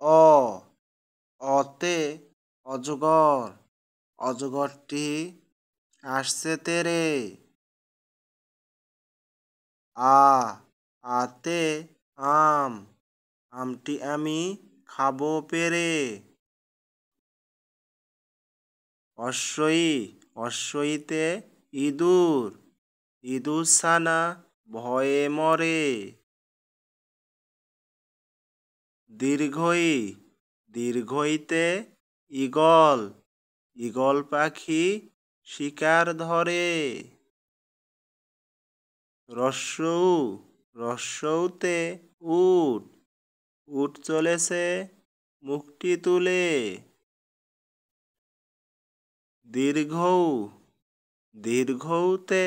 অ অতে অজগর, অজগরটি আসছে তেরে। আ আতে আম, আমটি আমি খাবো পেরে। অশ্বই অশ্বইতে ইঁদুর, ইঁদুর ছানা ভয়ে মরে। দীর্ঘই দীর্ঘইতে ঈগল, ঈগল পাখি শিকার ধরে। রস্যৌ রস্যৌতে উট, উট চলেছে মুখটি তুলে। দীর্ঘৌ দীর্ঘৌতে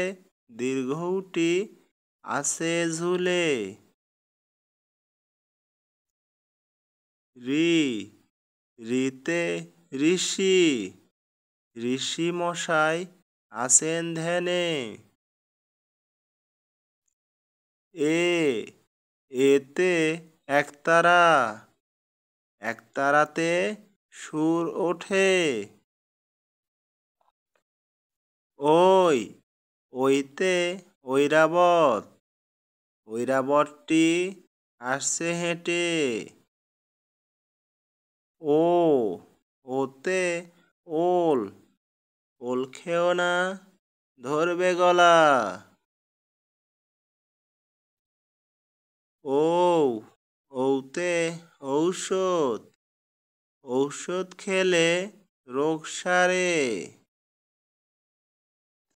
দীর্ঘৌটি আছে ঝুলে। রি রিতে ঋষি, ঋষি মশাই আছেন ধ্যানে। এ এতে একতারা, একতারাতে সুর ওঠে। ওই ওইতে ঐরাবত, ঐরাবতটি আসছে হেঁটে। ও ওতে ওল, ওল খেও না ধরবে গলা। ও ওতে ঔষধ, ঔষধ খেলে রোগ সারে।